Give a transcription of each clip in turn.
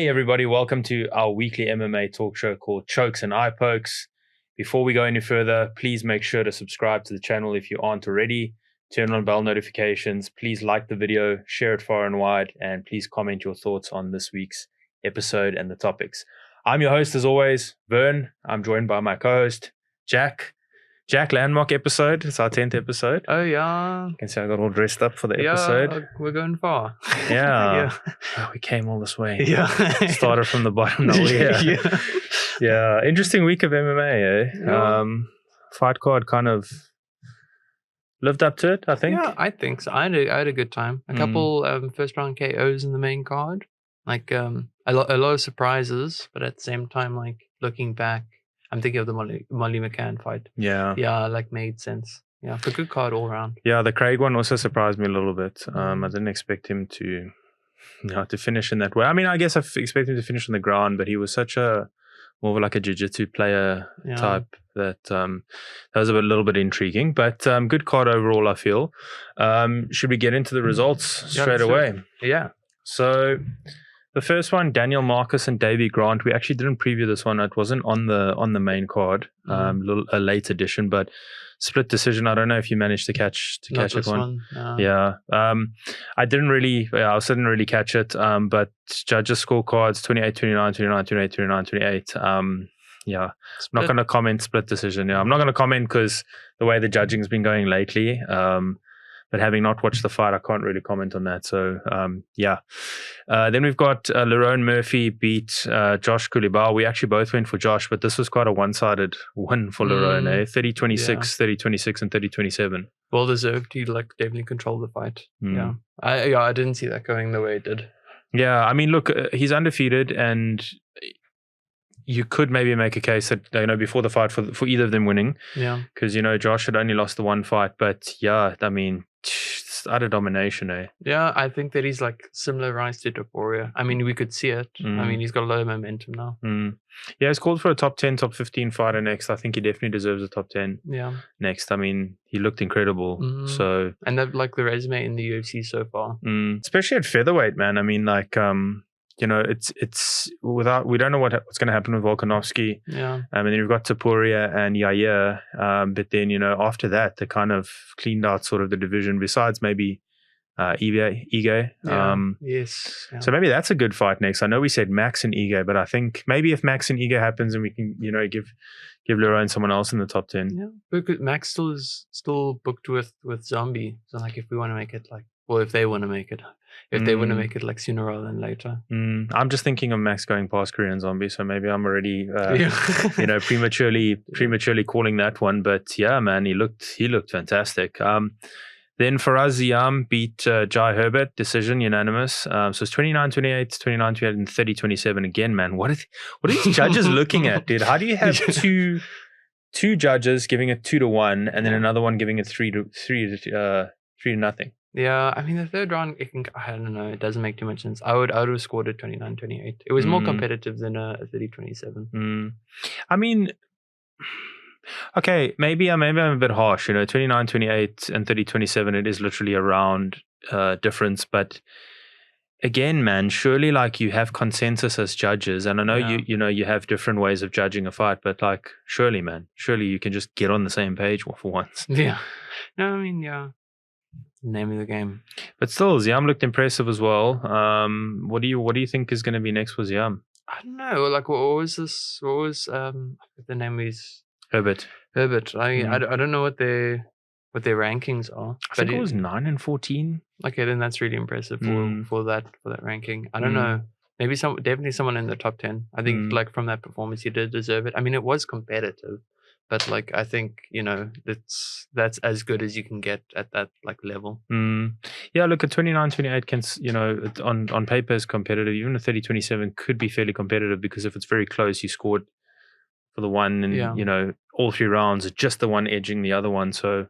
Hey everybody, welcome to our weekly MMA talk show called Chokes and Eye Pokes. Before we go any further, please make sure to subscribe to the channel if you aren't already. Turn on bell notifications. Please like the video, share it far and wide, and please comment your thoughts on this week's episode and the topics. I'm your host as always, Vern. I'm joined by my co-host, Jack. Jack, landmark episode. It's our 10th episode. Oh, yeah. You can see I got all dressed up for the episode. Yeah, we're going far. Yeah. Oh, we came all this way. Yeah. Started from the bottom. Now we're here. Yeah. Interesting week of MMA, eh? Yeah. Fight card kind of lived up to it, I think. Yeah, I think so. I had a good time. A couple first round KOs in the main card. Like a lot of surprises, but at the same time, like looking back, I'm thinking of the Molly McCann fight. Yeah. Yeah, like made sense. Yeah, it's a good card all around. Yeah, the Craig one also surprised me a little bit. I didn't expect him to finish in that way. I mean, I guess I expected him to finish on the ground, but he was such a more of like a jiu-jitsu player type that that was a little bit intriguing. But good card overall, I feel. Should we get into the results straight away? Yeah. So the first one, Daniel Marcus and Davey Grant. We actually didn't preview this one. It wasn't on the main card. A late edition, but split decision. I don't know if you managed to catch that one. Yeah. I didn't really. I also didn't really catch it. But judges' scorecards 28-29, 29-28, 28-28. Yeah. I'm not going to comment split decision. Yeah. I'm not going to comment because the way the judging's been going lately. But having not watched the fight, I can't really comment on that. So, yeah. Then we've got Lerone Murphy beat Josh Culibao. We actually both went for Josh, but this was quite a one-sided win for Lerone, 30-26, 30-26, and 30-27. Well deserved. He definitely controlled the fight. Yeah. I didn't see that going the way it did. Yeah, I mean, look, he's undefeated, and you could maybe make a case that, before the fight for either of them winning. Yeah. Because, Josh had only lost the one fight, but yeah, I mean, it's utter domination, eh? Yeah, I think that he's similar rise to Poirier. I mean, we could see it. I mean, he's got a lot of momentum now. Yeah, he's called for a top 10, top 15 fighter next. I think he definitely deserves a top 10 next. I mean, he looked incredible. So, and they've the resume in the UFC so far. Especially at featherweight, man. I mean, it's without, we don't know what's going to happen with Volkanovski. Yeah. And then you've got Topuria and Yair. But then, after that, they kind of cleaned out sort of the division besides maybe Ige. Yes. Yeah. So maybe that's a good fight next. I know we said Max and Ige, but I think maybe if Max and Ige happens and we can, give Lerone someone else in the top 10. Yeah. Because Max still booked with Zombie. So if we want to make it if they want to make it. If they want to make it sooner rather than later. I'm just thinking of Max going past Korean Zombie, so maybe I'm already, prematurely calling that one. But yeah, man, he looked fantastic. Then for us, Ziam beat Jai Herbert, decision, unanimous. So it's 29-28, 29-28, and 30-27 again, man. What are these judges looking at, dude? How do you have two judges giving it 2-1 and then another one giving it 3-0? Yeah, I mean the third round, I don't know, it doesn't make too much sense. I would have scored it 29-28. It was more competitive than a 30-27. I mean, okay, maybe I'm a bit harsh. 29-28 and 30-27. It is literally a round difference, but again, man, surely you have consensus as judges, and I know you have different ways of judging a fight, but surely you can just get on the same page for once. Yeah. No, I mean, yeah. Name of the game. But still, Ziam looked impressive as well. What do you think is going to be next for Ziam? I don't know. What was this? What was the name is? Herbert. I don't know what their rankings are. I think it was 9 and 14. Okay, then that's really impressive for that ranking. I don't know. Maybe definitely someone in the top 10. I think from that performance, he did deserve it. I mean, it was competitive. But I think that's as good as you can get at that level. Yeah, look at 29-28 can on paper is competitive. Even a 30-27 could be fairly competitive because if it's very close, you scored for the one and all 3 rounds, just the one edging the other one. So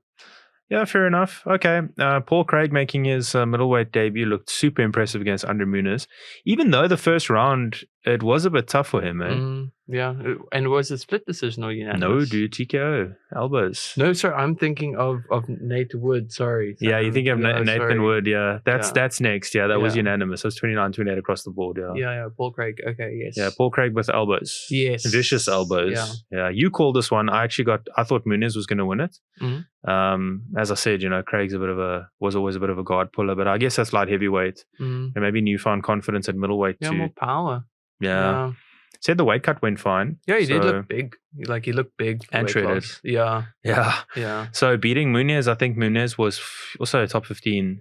yeah, fair enough. Okay, Paul Craig making his middleweight debut looked super impressive against Muniz. Even though the first round it was a bit tough for him, eh? Yeah. And was it split decision or unanimous? No, dude, TKO, elbows. No, sorry, I'm thinking of Nate Wood. Sorry. Yeah, you think of Nathan sorry. Wood. Yeah, that's next. Yeah, that was Yeah. unanimous. It was 29-28 across the board. Yeah. Yeah. Paul Craig. Okay, yes. Yeah, Paul Craig with elbows. Yes. Vicious elbows. Yeah. You called this one. I thought Muniz was going to win it. Mm-hmm. As I said, Craig's was always a bit of a guard puller, but I guess that's light heavyweight. Mm-hmm. And maybe newfound confidence at middleweight too. More power. Yeah. Said the weight cut went fine. Yeah, he did look big. He looked big. And shredded. Yeah. Yeah. So beating Muniz, I think Muniz was also top 15.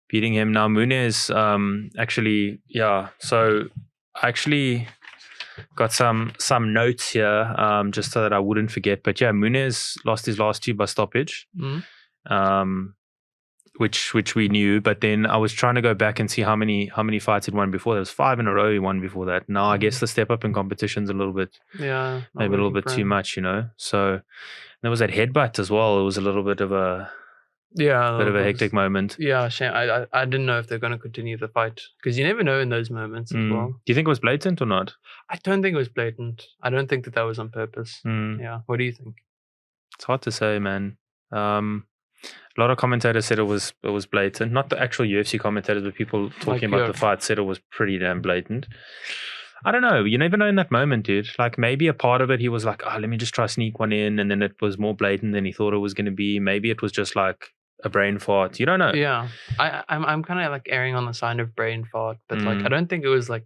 Beating him. Now Muniz, actually, yeah. So I actually got some notes here, just so that I wouldn't forget. But yeah, Muniz lost his last two by stoppage. Mm-hmm. Which we knew, but then I was trying to go back and see how many fights he'd won before. There was 5 in a row he won before that. Now I guess the step up in competition's a little bit, maybe a little bit too much, So there was that headbutt as well. It was a little bit of a hectic moment. Yeah, shame. I didn't know if they're going to continue the fight because you never know in those moments as well. Do you think it was blatant or not? I don't think it was blatant. I don't think that was on purpose. Yeah. What do you think? It's hard to say, man. A lot of commentators said it was blatant. Not the actual UFC commentators, but people talking about the fight said it was pretty damn blatant. I don't know. You never know in that moment, dude. Like maybe a part of it, he was like, let me just try sneak one in. And then it was more blatant than he thought it was going to be. Maybe it was just like a brain fart. You don't know. Yeah. I'm kind of like erring on the side of brain fart. But like, I don't think it was like,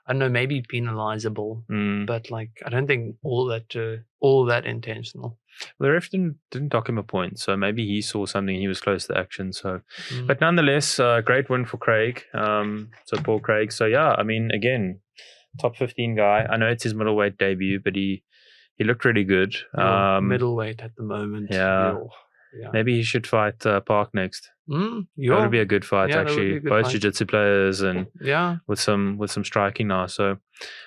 I don't know, maybe penalizable. But like, I don't think all that intentional. Well, the ref didn't dock him a point, so maybe he saw something. He was close to action. So, but nonetheless, great win for Craig. So Paul Craig. So yeah, I mean, again, top 15 guy. I know it's his middleweight debut, but he looked really good. Middleweight at the moment. Yeah. Maybe he should fight Park next. That would be a good fight, actually. Both jiu-jitsu players and with some striking now. So,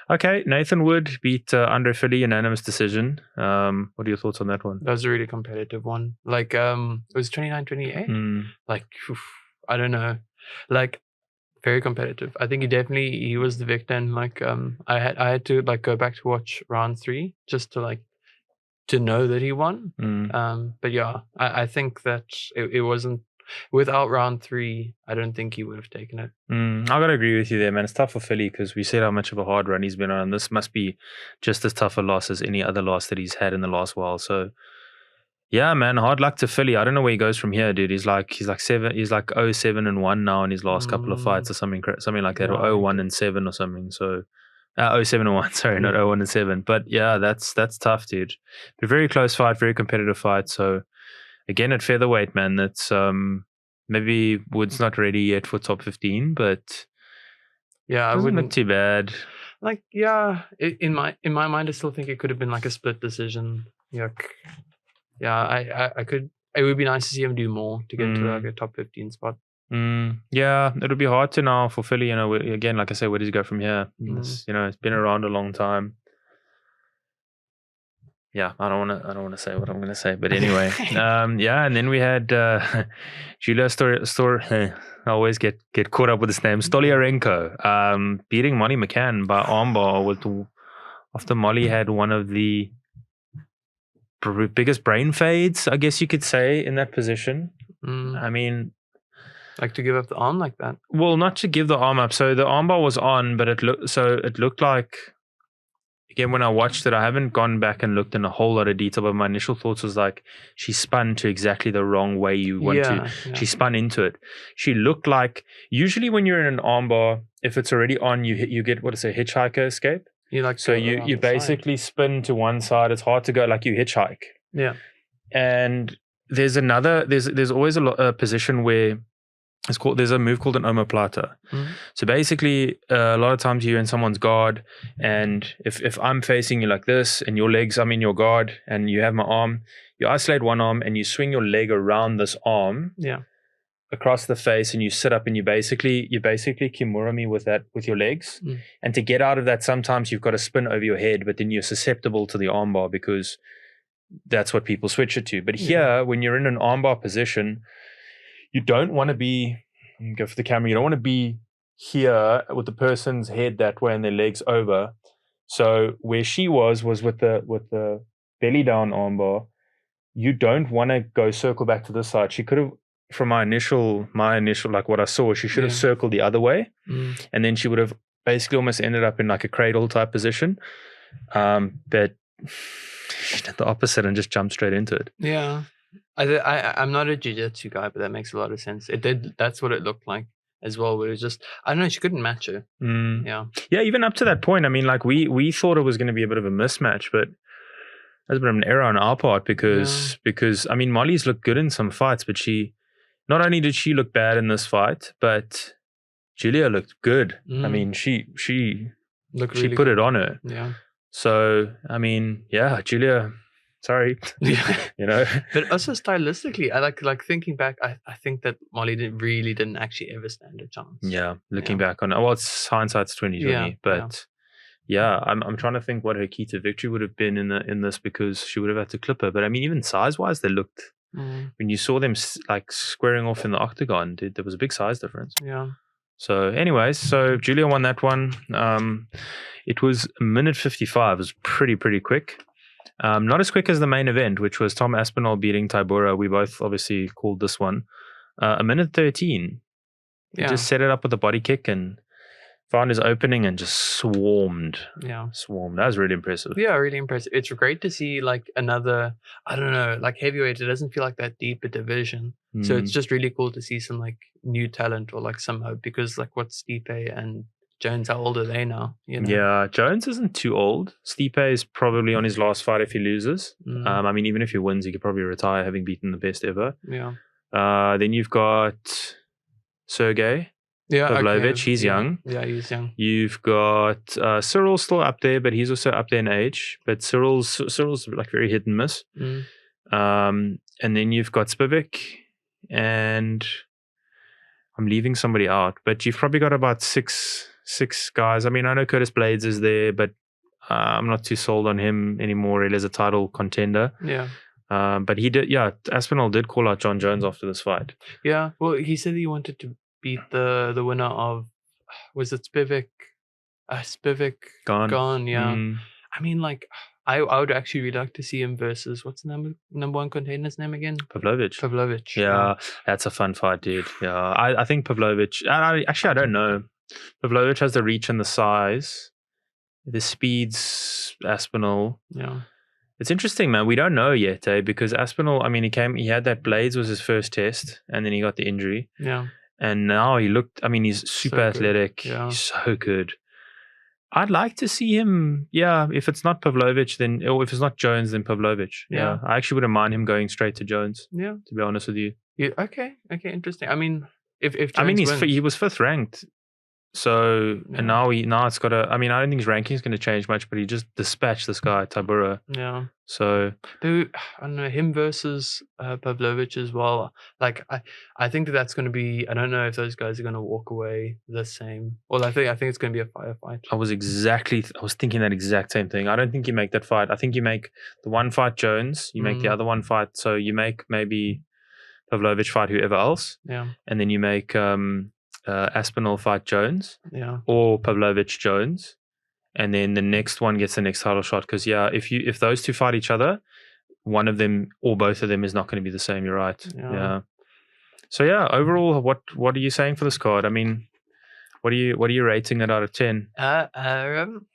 okay, Nathan Wood beat Andre Filli, unanimous decision. What are your thoughts on that one? That was a really competitive one. Like, it was 29-28. Like, I don't know. Like, very competitive. I think he was the victor. And like, I had to like go back to watch round 3 just to like to know that he won. But yeah, I think that it wasn't. Without round 3, I don't think he would have taken it. I gotta agree with you there, man. It's tough for Filli because we said how much of a hard run he's been on. This must be just as tough a loss as any other loss that he's had in the last while. So yeah, man, hard luck to Filli. I don't know where he goes from here, dude. He's like 0-7-1 now in his last couple of fights or something like that, or 0-1-7 or something. So 0-7-1, sorry, not 0-1-7. But yeah, that's tough, dude. But very close fight, very competitive fight. So again, at featherweight, man, that's maybe Wood's not ready yet for top 15, but yeah, I wouldn't look too bad. Like, yeah, in my mind, I still think it could have been like a split decision. Yuck. Yeah, I could. It would be nice to see him do more to get to like a top 15 spot. Yeah, it'll be hard to now for Filli. Again, like I say, where does he go from here? It's been around a long time. Yeah, I don't want to say what I'm going to say, but anyway, yeah, and then we had Julija I always get caught up with this name, Stoliarenko, beating Molly McCann by armbar after Molly had one of the biggest brain fades, I guess you could say, in that position. I mean, like to give up the arm like that. Well, not to give the arm up. So the armbar was on, but it looked like. Again, when I watched it, I haven't gone back and looked in a whole lot of detail, but my initial thoughts was like she spun to exactly the wrong way you want to. Yeah. She spun into it. She looked like, usually when you're in an armbar, if it's already on, you get hitchhiker escape. You basically spin to one side. It's hard to go like you hitchhike. Yeah. And there's always a position where there's a move called an omoplata. So basically, a lot of times you're in someone's guard, and if I'm facing you like this, and your legs, I'm in your guard, and you have my arm, you isolate one arm, and you swing your leg around this arm, across the face, and you sit up, and you basically kimura me with your legs. And to get out of that, sometimes you've got to spin over your head, but then you're susceptible to the armbar because that's what people switch it to. But here, when you're in an armbar position, you don't want to be, go for the camera, you don't want to be here with the person's head that way and their legs over. So where she was with the belly down armbar. You don't want to go circle back to this side. She could have, from my initial like what I saw, she should have circled the other way, and then she would have basically almost ended up in like a cradle type position. But she did the opposite and just jumped straight into it. Yeah, I'm not a jiu-jitsu guy, but that makes a lot of sense. It did. That's what it looked like as well. Where it was just, I don't know, she couldn't match her. Yeah. Even up to that point. I mean, like we thought it was going to be a bit of a mismatch, but there's a bit of an error on our part because I mean, Molly's looked good in some fights, but not only did she look bad in this fight, but Julija looked good. I mean, she really put it on her. Yeah. So I mean, Julija. Sorry, But also stylistically, I like thinking back. I think that Molly didn't actually ever stand a chance. Yeah, looking back on it, well, it's hindsight's 20/20, but. Yeah, I'm trying to think what her key to victory would have been in this, because she would have had to clip her. But I mean, even size-wise, they looked, when you saw them like squaring off in the octagon, there was a big size difference. Yeah. So anyways, Julija won that one. It was a minute 55. It was pretty quick. Not as quick as the main event, which was Tom Aspinall beating Tybura. We both obviously called this one. A minute 13. He just set it up with a body kick and found his opening and just swarmed. Yeah. Swarmed. That was really impressive. Yeah, really impressive. It's great to see like another, I don't know, like heavyweight. It doesn't feel like that deep a division. So it's just really cool to see some like new talent or like some hope, because like what Stipe and Jones, how old are they now? Yeah, Jones isn't too old. Stipe is probably on his last fight if he loses. I mean, even if he wins, he could probably retire having beaten the best ever. Yeah. Then you've got Sergey. Blachowicz, he's young. Yeah, he's young. You've got Cyril's still up there, but he's also up there in age. But Cyril's like very hit and miss. And then you've got Spivak, and I'm leaving somebody out, but you've probably got about six guys. I mean, I know Curtis Blades is there, but I'm not too sold on him anymore. Really as a title contender. Yeah. But he did. Yeah, Aspinall did call out John Jones after this fight. Yeah. Well, he said he wanted to beat the winner of, was it Spivak? Spivak gone. Yeah. I mean, like, I would actually really like to see him versus, what's the number one contender's name again? Pavlovich. Yeah, that's a fun fight, dude. Yeah, I think Pavlovich. Actually, I don't know. Pavlovich has the reach and the size, the speeds. Aspinall. Yeah. It's interesting, man. We don't know yet, because Aspinall. I mean, he had that Blades was his first test, and then he got the injury. Yeah. And now he's super athletic. Yeah. He's so good. I'd like to see him, if it's not Pavlovich, or if it's not Jones, then Pavlovich. Yeah. I actually wouldn't mind him going straight to Jones. Yeah. To be honest with you. Yeah. Okay, interesting. I mean, if Jones he was 5th ranked. So, and now it's got I mean, I don't think his ranking is going to change much, but he just dispatched this guy, Tybura. Yeah. So, I don't know, him versus Pavlovich as well. Like, I think that's going to be, I don't know if those guys are going to walk away the same. Well, I think it's going to be a firefight. I was thinking that exact same thing. I don't think you make that fight. I think you make the one fight Jones, you make the other one fight. So you make maybe Pavlovich fight whoever else. Yeah. And then you make, Aspinall fight Jones, or Pavlovich Jones, and then the next one gets the next title shot. Because if those two fight each other, one of them or both of them is not going to be the same. You're right. Yeah. So overall, what are you saying for this card? I mean, what are you rating it out of 10? I'm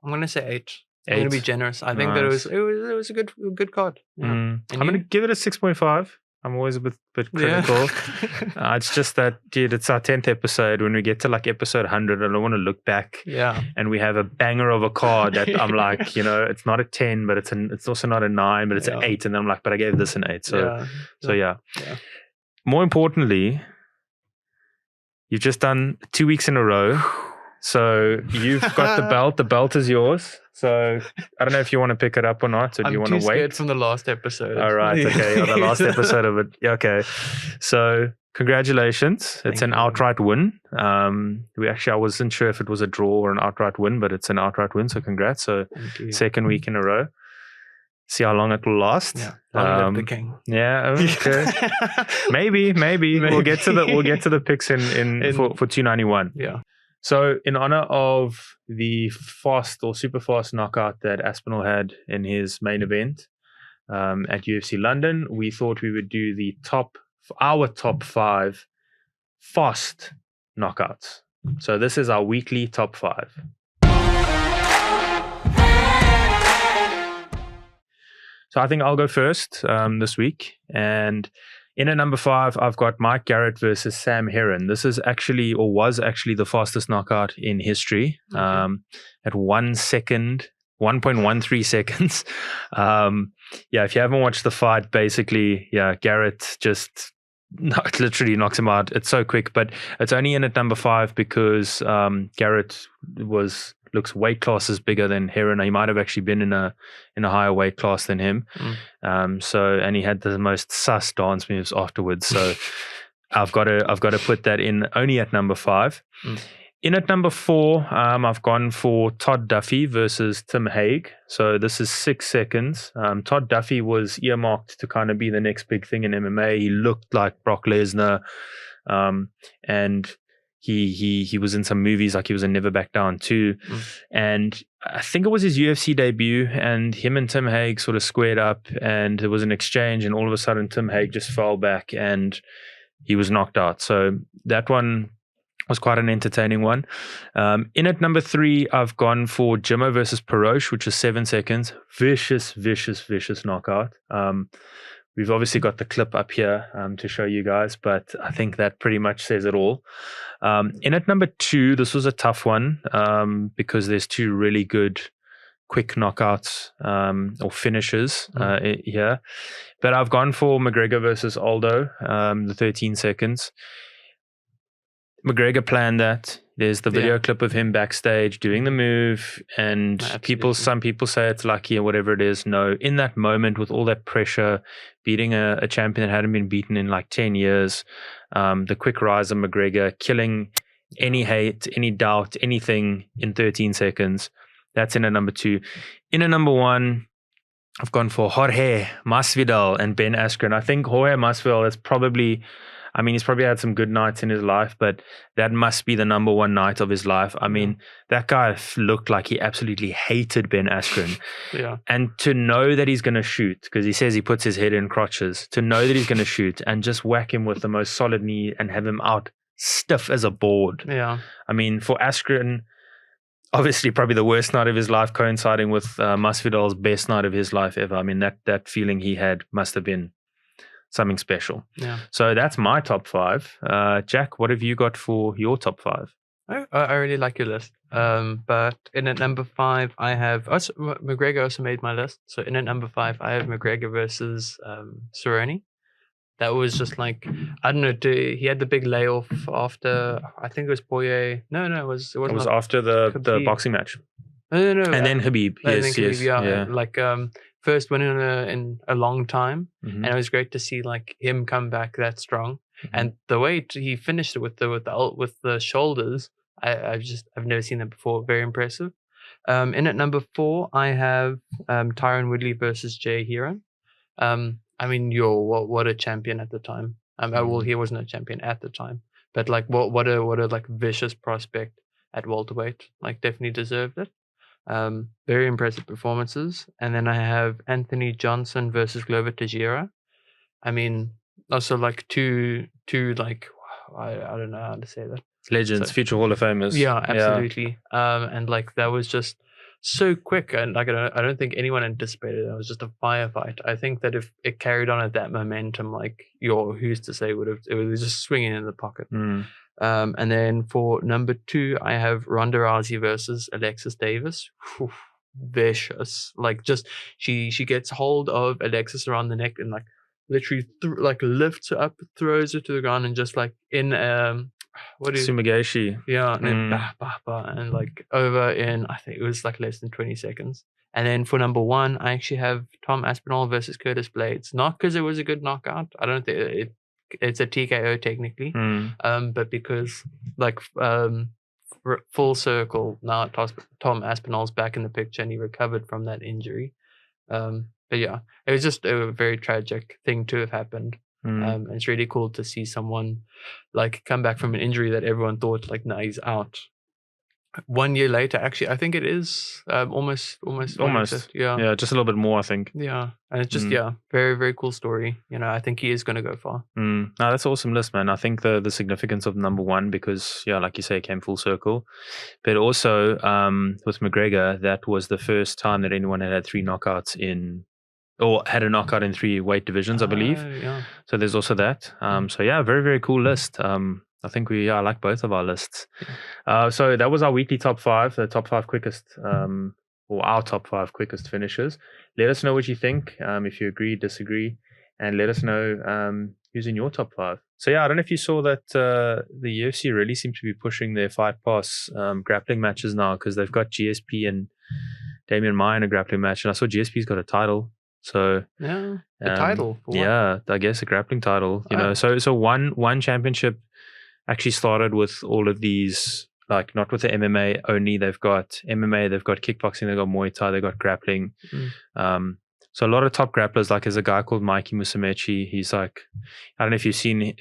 going to say 8. I'm going to be generous. I think that it was a good card. Yeah. I'm going to give it a 6.5. I'm always a bit critical. Yeah. It's just that, dude, it's our 10th episode. When we get to like episode 100, I don't want to look back. Yeah. And we have a banger of a card that I'm like, it's not a 10, but it's also not a 9, but it's an 8. And I'm like, but I gave this an 8. So yeah. More importantly, you've just done 2 weeks in a row. So you've got the belt. The belt is yours. So I don't know if you want to pick it up or not, or do you want to wait? I'm too scared from the last episode. All right, okay. The last episode of it. Okay. So congratulations. It's an outright win. I wasn't sure if it was a draw or an outright win, but it's an outright win. So congrats. So second week in a row. See how long it will last. Yeah. Long live the king. Yeah. Okay. maybe. We'll get to the picks in for 291. Yeah. So, in honor of the fast or super fast knockout that Aspinall had in his main event at UFC London, we thought we would do our top 5 fast knockouts. So, this is our weekly top 5. So, I think I'll go first this week. And in at number 5, I've got Mike Garrett versus Sam Heron. This is actually, or was actually, the fastest knockout in history at 1 second, 1.13 seconds. If you haven't watched the fight, basically, Garrett just literally knocks him out. It's so quick, but it's only in at number 5 because Garrett looks weight classes bigger than Heron. He might have actually been in a higher weight class than him. And he had the most sus dance moves afterwards. So I've got to put that in only at number 5. In at number 4, I've gone for Todd Duffy versus Tim Hague. So this is 6 seconds. Todd Duffy was earmarked to kind of be the next big thing in MMA. He looked like Brock Lesnar, and he was in some movies, like he was in Never Back Down too. And I think it was his UFC debut, and him and Tim Hague sort of squared up, and there was an exchange, and all of a sudden Tim Hague just fell back and he was knocked out. So that one was quite an entertaining one. In at number 3, I've gone for Jimmo versus Perosh, which is 7 seconds. Vicious knockout. We've obviously got the clip up here to show you guys, but I think that pretty much says it all. In at number 2, this was a tough one because there's 2 really good quick knockouts or finishes here. But I've gone for McGregor versus Aldo, the 13 seconds. McGregor planned that. There's the video clip of him backstage doing the move, and some people say it's lucky or whatever it is. No, in that moment with all that pressure, beating a champion that hadn't been beaten in like 10 years, the quick rise of McGregor, killing any hate, any doubt, anything in 13 seconds. That's in at number 2. In at number 1, I've gone for Jorge Masvidal and Ben Askren. I think Jorge Masvidal is probably... he's probably had some good nights in his life, but that must be the number 1 night of his life. That guy looked like he absolutely hated Ben Askren. And to know that he's going to shoot, because he says he puts his head in crotches, to know that he's going to shoot and just whack him with the most solid knee and have him out stiff as a board. For Askren, obviously probably the worst night of his life, coinciding with Masvidal's best night of his life ever. That feeling he had must have been something special. So that's my top 5. Jack, what have you got for your top 5? I really like your list. But in at number 5, I have McGregor also made my list. So in at number 5, I have McGregor versus Cerrone. That was just like, I don't know. He had the big layoff after, I think it was Poirier. No, it was after the boxing match. No. And then Khabib. Yes. First win in a long time, and it was great to see like him come back that strong. And the way he finished it with the shoulders, I've never seen that before. Very impressive. In at number 4, I have Tyron Woodley versus Jay Heron. What a champion at the time. Well, he wasn't a champion at the time, but like what a like vicious prospect at welterweight. Like definitely deserved it. Very impressive performances. And then I have Anthony Johnson versus Glover Teixeira. Also like two like, I don't know how to say that. Legends, future Hall of Famers. Yeah, absolutely. And like that was just so quick, and like I don't think anyone anticipated it. It was just a firefight. I think that if it carried on at that momentum, like who's to say it was just swinging in the pocket. And then for number 2, I have Ronda Rousey versus Alexis Davis. Vicious. Like just she gets hold of Alexis around the neck and like literally lifts her up, throws her to the ground, and just like in Sumigashi. Yeah, and then and like over in, I think it was like less than 20 seconds. And then for number 1, I actually have Tom Aspinall versus Curtis Blades. Not because it was a good knockout. I don't think it's a TKO technically, but because like full circle now, Tom Aspinall's back in the picture and he recovered from that injury. But yeah, it was just a very tragic thing to have happened. And it's really cool to see someone like come back from an injury that everyone thought like, nah, he's out. 1 year later, actually, I think it is almost. Yeah, just a little bit more, I think. Yeah, and it's just very, very cool story. I think he is going to go far. No, that's an awesome list, man. I think the significance of number one, because like you say, it came full circle, but also with McGregor, that was the first time that anyone had 3 knockouts or had a knockout in 3 weight divisions, I believe. Yeah. So there's also that. So yeah, very, very cool list. I think I like both of our lists. So that was our weekly top 5, the top 5 quickest, or our top 5 quickest finishes. Let us know what you think, if you agree, disagree, and let us know who's in your top 5. So yeah, I don't know if you saw that the UFC really seems to be pushing their Fight Pass grappling matches now, because they've got GSP and Demian Maia in a grappling match, and I saw GSP's got a title. So yeah, a title. For what? Yeah, I guess a grappling title. So one championship actually started with all of these, like not with the MMA only. They've got MMA, they've got kickboxing, they've got Muay Thai, they've got grappling. So a lot of top grapplers, like there's a guy called Mikey Musumeci. He's like, I don't know if you've seen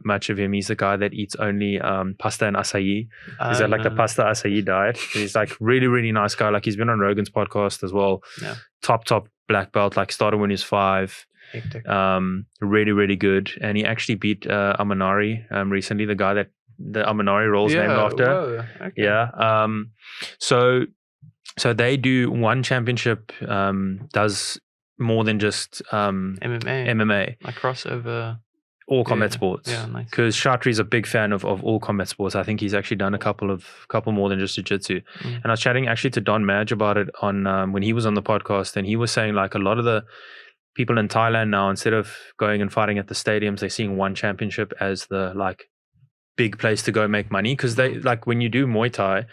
much of him. He's the guy that eats only pasta and acai. Is that like the pasta acai diet? He's like really, really nice guy. Like he's been on Rogan's podcast as well. Yeah. Top black belt, like started when he was 5. Hectic. Really, really good. And he actually beat Amanari recently, the guy that the Amanari roll's named after. Whoa, okay. Yeah. So they do one championship, does more than just MMA. Like crossover. All combat sports. Yeah, nice. Because Chatri's a big fan of all combat sports. I think he's actually done a couple more than just jiu-jitsu. And I was chatting actually to Don Madge about it on when he was on the podcast, and he was saying like a lot of the people in Thailand now, instead of going and fighting at the stadiums, they're seeing one championship as the like big place to go make money. Because they like when you do Muay Thai,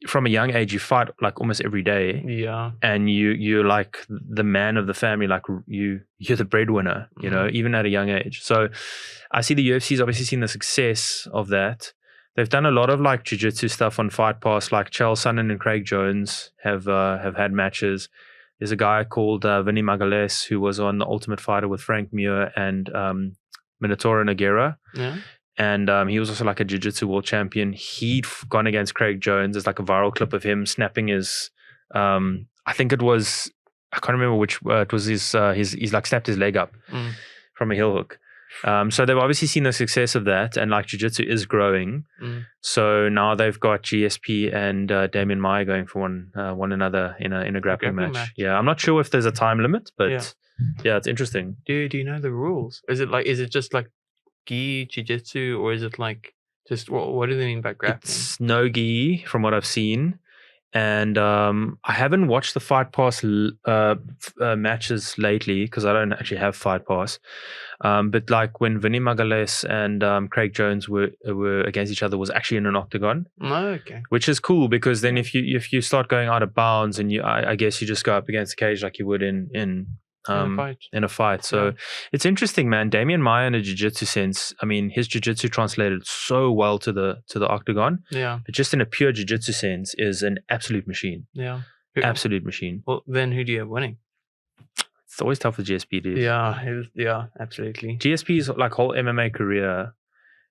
from a young age you fight like almost every day. Yeah. And you're like the man of the family, like you're the breadwinner, even at a young age. So I see the UFC's obviously seen the success of that. They've done a lot of like jiu-jitsu stuff on Fight Pass, like Chael Sonnen and Craig Jones have had matches. There's a guy called Vinny Magalhaes who was on The Ultimate Fighter with Frank Muir and Minotauro Nogueira. Yeah. And he was also like a jiu-jitsu world champion. He'd gone against Craig Jones. There's like a viral clip of him snapping his, I think it was, I can't remember which, it was he's like snapped his leg up from a heel hook. So they've obviously seen the success of that, and like jiu-jitsu is growing. So now they've got GSP and Demian Maia going for one another in a grappling match. Yeah, I'm not sure if there's a time limit, but yeah it's interesting. Do you know the rules? Is it just like gi jiu-jitsu, or is it like just what do they mean by grappling? It's no gi from what I've seen. And I haven't watched the Fight Pass matches lately because I don't actually have Fight Pass. But like when Vinny Magalhaes and Craig Jones were against each other, was actually in an octagon. Oh, okay. Which is cool because then if you start going out of bounds and I guess you just go up against the cage like you would in a fight. So it's interesting, man. Demian Maia in a jiu-jitsu sense, I mean, his jiu-jitsu translated so well to the octagon. Yeah. But just in a pure jiu-jitsu sense is an absolute machine. Yeah. Absolute machine. Well, then who do you have winning? It's always tough with GSP, dude. Yeah, absolutely. GSP's like whole MMA career,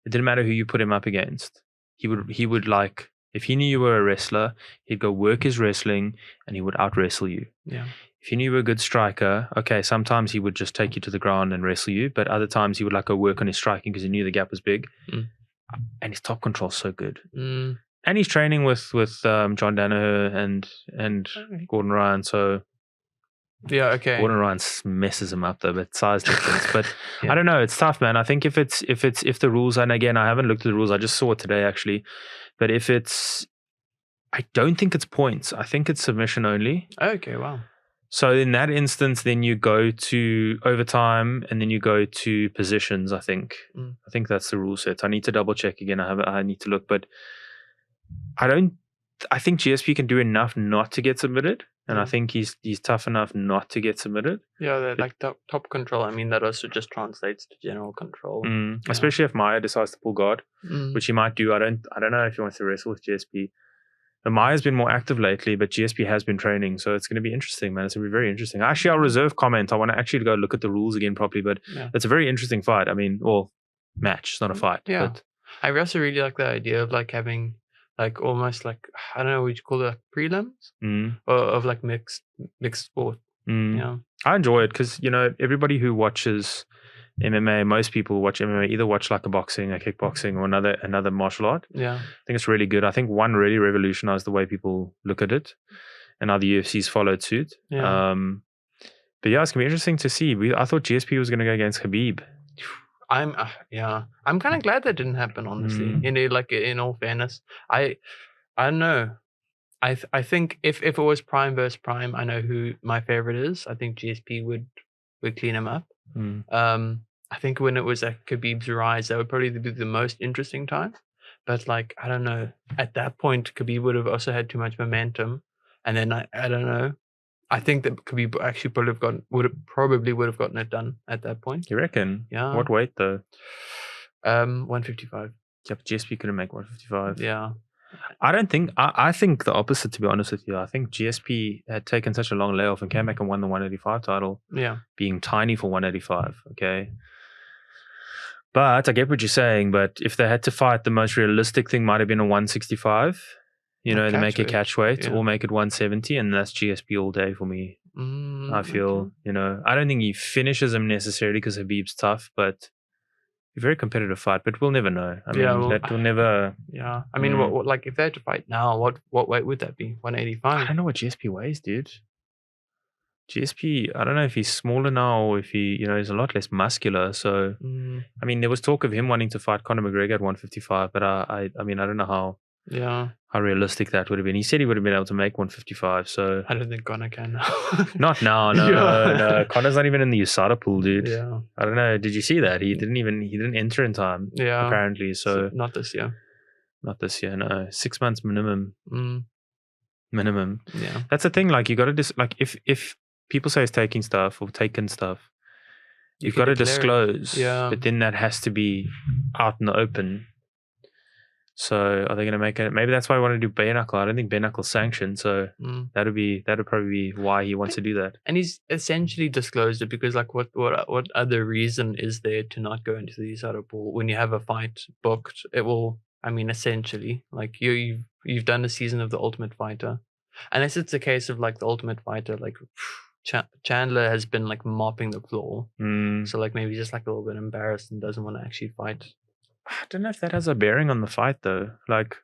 it didn't matter who you put him up against. He would like, if he knew you were a wrestler, he'd go work his wrestling and he would out wrestle you. Yeah. If he knew you were a good striker, okay, sometimes he would just take you to the ground and wrestle you, but other times he would like go work on his striking because he knew the gap was big. And his top control's so good. And he's training with John Danaher and Gordon Ryan, so yeah, okay. Gordon Ryan messes him up though, but size difference. But I don't know, it's tough, man. I think if the rules, and again, I haven't looked at the rules, I just saw it today actually, but I don't think it's points. I think it's submission only. Okay, wow. So in that instance, then you go to overtime and then you go to positions, I think. I think that's the rule set. I need to double check again. I need to look, but I think GSP can do enough not to get submitted. And I think he's tough enough not to get submitted. Yeah, like top control. I mean, that also just translates to general control. Especially if Maia decides to pull guard, which he might do. I don't know if he wants to wrestle with GSP. Maia's been more active lately, but GSP has been training, so it's going to be interesting, man. It's going to be very interesting. Actually, I'll reserve comment. I want to actually go look at the rules again properly, but it's a very interesting fight. I mean, well, match, it's not a fight. Yeah. But I also really like the idea of like having like almost like, I don't know what you call it, like prelims or of like mixed sport. Yeah, I enjoy it because everybody who watches MMA, most people who watch MMA either watch like a boxing, a kickboxing, or another martial art. Yeah, I think it's really good. I think one really revolutionized the way people look at it, and now the UFC's followed suit. Yeah. But yeah, it's gonna be interesting to see. I thought GSP was gonna go against Khabib. I'm kind of glad that didn't happen, honestly. In all fairness, I don't know. I think if it was Prime versus Prime, I know who my favorite is. I think GSP would clean him up. I think when it was at Khabib's rise, that would probably be the most interesting time. But like, I don't know. At that point, Khabib would have also had too much momentum, and then I don't know. I think that Khabib actually probably would have gotten it done at that point. You reckon? Yeah. What weight though? 155. Yeah, but GSP couldn't make 155. Yeah. I think the opposite, to be honest with you. I think GSP had taken such a long layoff and came back and won the 185 title. Yeah. Being tiny for 185. Okay. But I get what you're saying. But if they had to fight, the most realistic thing might have been a 165. They make a catch weight or make it 170, and that's GSP all day for me. I feel, I don't think he finishes him necessarily because Habib's tough, but a very competitive fight. But we'll never know. I mean, that will never. Yeah, I mean, what like if they had to fight now, what weight would that be? 185. I don't know what GSP weighs, dude. GSP, I don't know if he's smaller now or if he, he's a lot less muscular. So, I mean, there was talk of him wanting to fight Conor McGregor at 155, but I mean, I don't know how realistic that would have been. He said he would have been able to make 155. So I don't think Conor can. Not now. No. Connor's not even in the USADA pool, dude. Yeah. I don't know. Did you see that? He didn't enter in time. Yeah. Apparently. So not this year. Not this year. No. 6 months minimum. Minimum. Yeah. That's the thing. Like you got to like if people say it's taking stuff or taken stuff, you've got to disclose. Yeah. But then that has to be out in the open. So are they going to make it? Maybe that's why I want to do bare knuckle. I don't think bare knuckle's sanctioned, so that'd probably be why he wants to do that. And he's essentially disclosed it because, like, what other reason is there to not go into the USADA pool when you have a fight booked? It will. I mean, essentially, like you've done a season of The Ultimate Fighter, unless it's a case of like The Ultimate Fighter, like Chandler has been like mopping the floor, so like maybe just like a little bit embarrassed and doesn't want to actually fight. I don't know if that has a bearing on the fight though. Like,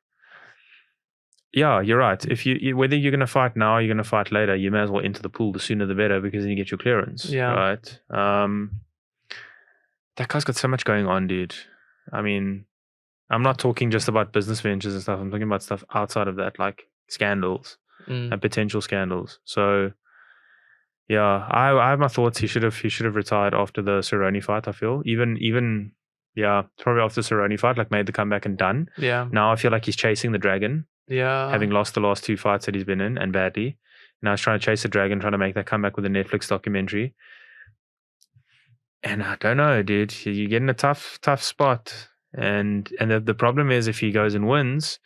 yeah, you're right. If you whether you're going to fight now or you're going to fight later, you may as well enter the pool the sooner the better because then you get your clearance. Yeah. Right. That guy's got so much going on, dude. I mean, I'm not talking just about business ventures and stuff. I'm talking about stuff outside of that, like scandals and potential scandals. So, yeah, I have my thoughts. He should have retired after the Cerrone fight. I feel even. Yeah, probably after the Cerrone fight, like made the comeback and done. Yeah. Now I feel like he's chasing the dragon. Yeah. Having lost the last 2 fights that he's been in and badly. Now he's trying to chase the dragon, trying to make that comeback with a Netflix documentary. And I don't know, dude. You get in a tough spot. And the problem is if he goes and wins,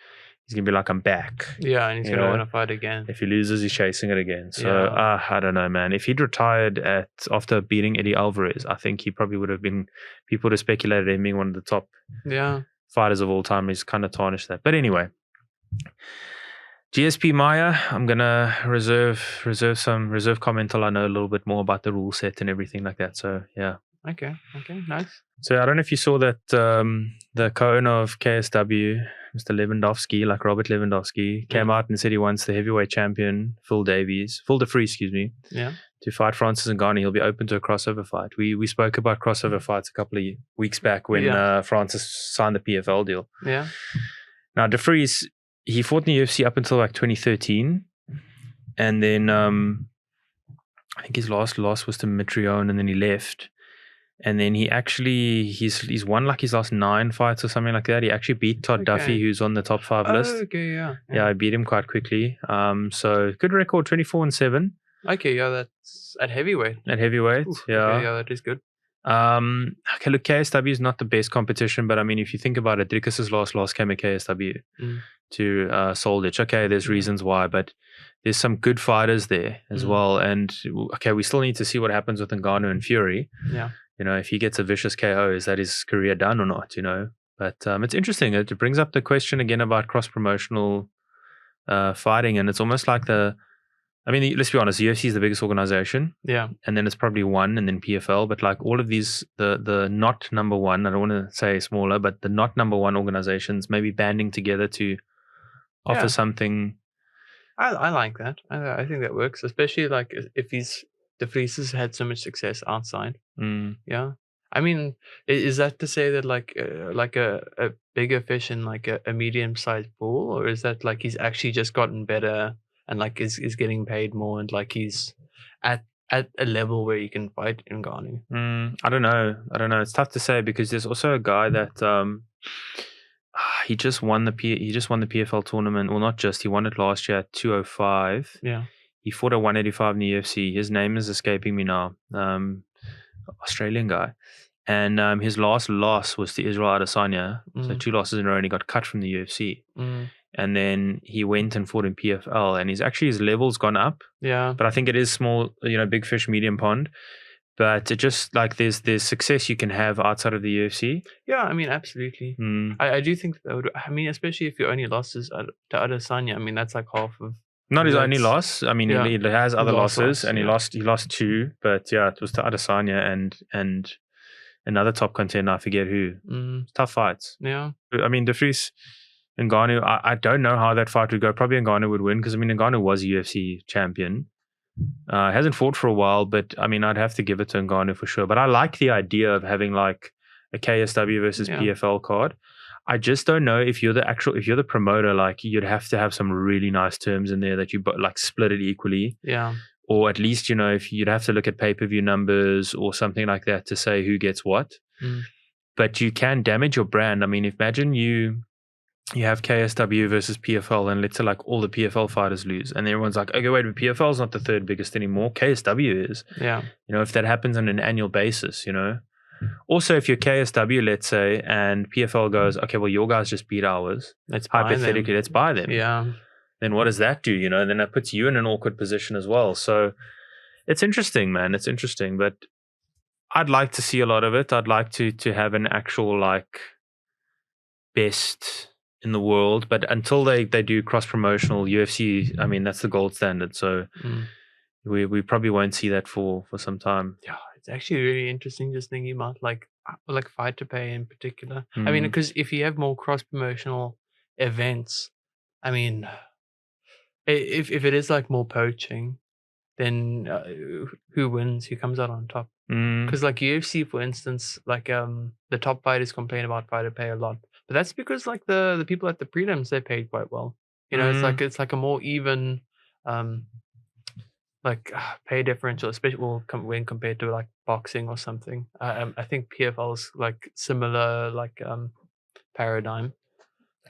he's going to be like, I'm back. Yeah, and he's going to want to fight again. If he loses, he's chasing it again. So, I don't know, man. If he'd retired after beating Eddie Alvarez, I think he probably would have been, people would have speculated him being one of the top fighters of all time. He's kind of tarnished that. But anyway, GSP Maia, I'm going to reserve comment till I know a little bit more about the rule set and everything like that. So, yeah. Okay, nice. So, I don't know if you saw that the co-owner of KSW, Mr. Lewandowski, like Robert Lewandowski, came out and said he wants the heavyweight champion, Phil de Vries, to fight Francis Ngannou. He'll be open to a crossover fight. We spoke about crossover fights a couple of weeks back when Francis signed the PFL deal. Yeah. Now, de Vries, he fought in the UFC up until like 2013. And then I think his last loss was to Mitrione, and then he left. And then he's won like his last 9 fights or something like that. He actually beat Todd Duffy, who's on the top 5 list. Okay, yeah. Yeah, I beat him quite quickly. So good record, 24-7. Okay, yeah, that's at heavyweight. At heavyweight, yeah. Okay, yeah, that is good. Okay, look, KSW is not the best competition, but I mean, if you think about it, Dricus's last loss came at KSW to Soldic. Okay, there's reasons why, but there's some good fighters there as well. And okay, we still need to see what happens with Ngannou and Fury. Yeah. If he gets a vicious KO, is that his career done or not? But it's interesting. It brings up the question again about cross-promotional fighting, and it's almost like let's be honest, the UFC is the biggest organization. Yeah. And then it's probably one, and then PFL. But like all of these, the not number one, I don't want to say smaller, but the not number one organizations maybe banding together to offer something. I like that. I think that works, especially like if the Vries has had so much success outside. Yeah. I mean, is that to say that like a bigger fish in like a medium-sized pool, or is that like he's actually just gotten better and like is getting paid more and like he's at a level where he can fight in Ngannou? I don't know. It's tough to say because there's also a guy that he just won the PFL tournament. Well, not just, he won it last year at 205. Yeah. He fought at 185 in the UFC. His name is escaping me now. Australian guy. And his last loss was to Israel Adesanya. So 2 losses in a row, and he got cut from the UFC. And then he went and fought in PFL, and his level's gone up. Yeah. But I think it is small, big fish, medium pond. But it just like there's success you can have outside of the UFC. Yeah, I mean, absolutely. I do think that would, I mean, especially if your only losses to Adesanya, I mean, that's like half of. Not his only loss. I mean, he has other losses, and he lost 2. But yeah, it was to Adesanya and another top contender. I forget who. Tough fights. Yeah. I mean, De Vries and Ngannou. I don't know how that fight would go. Probably Ngannou would win because I mean, Ngannou was a UFC champion. Hasn't fought for a while, but I mean, I'd have to give it to Ngannou for sure. But I like the idea of having like a KSW versus PFL card. I just don't know if you're the promoter, like you'd have to have some really nice terms in there that you like split it equally. Yeah. Or at least, if you'd have to look at pay-per-view numbers or something like that to say who gets what. But you can damage your brand. I mean, imagine you have KSW versus PFL, and let's say like all the PFL fighters lose, and everyone's like, okay, wait, but PFL is not the third biggest anymore. KSW is. Yeah. If that happens on an annual basis, Also, if you're KSW, let's say, and PFL goes, okay, well, your guys just beat ours. Let's buy them. Yeah. Then what does that do? Then that puts you in an awkward position as well. So it's interesting, man. It's interesting, but I'd like to see a lot of it. I'd like to have an actual like best in the world, but until they do cross-promotional UFC, I mean, that's the gold standard. So we probably won't see that for some time. Yeah, it's actually really interesting just thinking about like fight to pay in particular. I mean, because if you have more cross-promotional events, I mean, if it is like more poaching, then who wins? Who comes out on top? Because like UFC, for instance, like the top fighters complain about fight to pay a lot. But that's because like the people at the prelims, they paid quite well. It's like a more even pay differential, especially when compared to like boxing or something. I think PFL's like similar paradigm.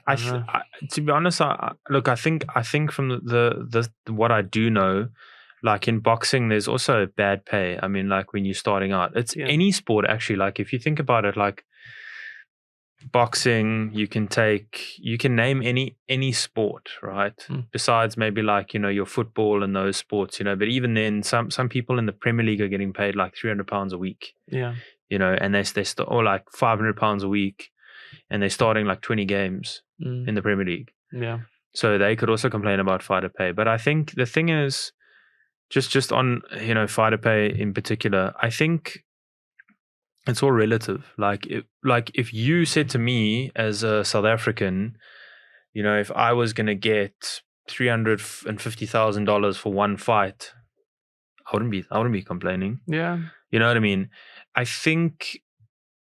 To be honest, I think from the what I do know, like in boxing, there's also bad pay. I mean, like when you're starting out, it's any sport actually. Like if you think about it, like boxing, you can name any sport, right? Besides maybe like your football and those sports, but even then, some people in the Premier League are getting paid like £300 a week. Yeah, and or like £500 a week, and they're starting like 20 games in the Premier League. Yeah, so they could also complain about fighter pay. But I think the thing is, just on fighter pay in particular, I think it's all relative. Like if you said to me as a South African, if I was going to get $350,000 for one fight, I wouldn't be complaining. Yeah. You know what I mean? I think,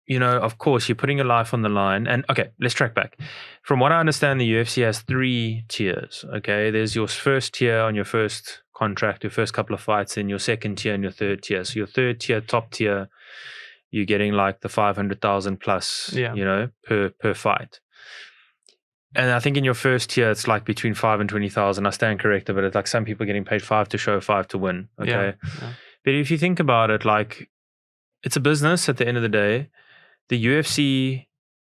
of course, you're putting your life on the line. And okay, let's track back. From what I understand, the UFC has 3 tiers. Okay, there's your first tier on your first contract, your first couple of fights, and your second tier and your third tier. So your third tier, top tier, you're getting like the 500,000 plus, per fight. And I think in your first tier, it's like between 5 and 20,000. I stand corrected, but it's like some people getting paid 5 to show, 5 to win. Okay. Yeah. But if you think about it, like it's a business at the end of the day. The UFC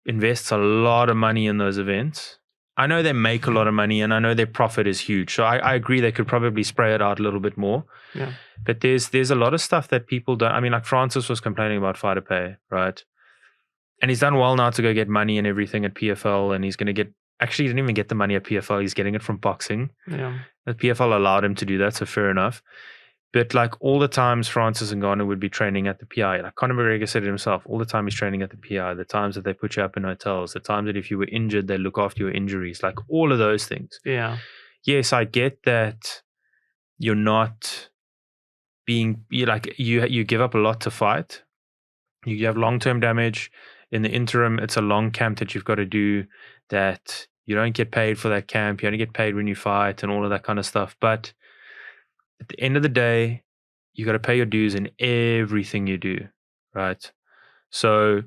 invests a lot of money in those events. I know they make a lot of money, and I know their profit is huge. So I agree they could probably spray it out a little bit more. Yeah. But there's a lot of stuff that people don't. I mean, like Francis was complaining about fighter pay, right? And he's done well now to go get money and everything at PFL, and he's going to get. Actually, he didn't even get the money at PFL. He's getting it from boxing. Yeah. The PFL allowed him to do that, so fair enough. But like all the times Francis Ngannou would be training at the PI, like Conor McGregor said it himself, all the time he's training at the PI, the times that they put you up in hotels, the times that if you were injured, they look after your injuries, like all of those things. Yeah. Yes, I get that you're not being, you give up a lot to fight. You have long-term damage. In the interim, it's a long camp that you've got to do that you don't get paid for that camp. You only get paid when you fight and all of that kind of stuff. But at the end of the day, you got to pay your dues in everything you do, right? So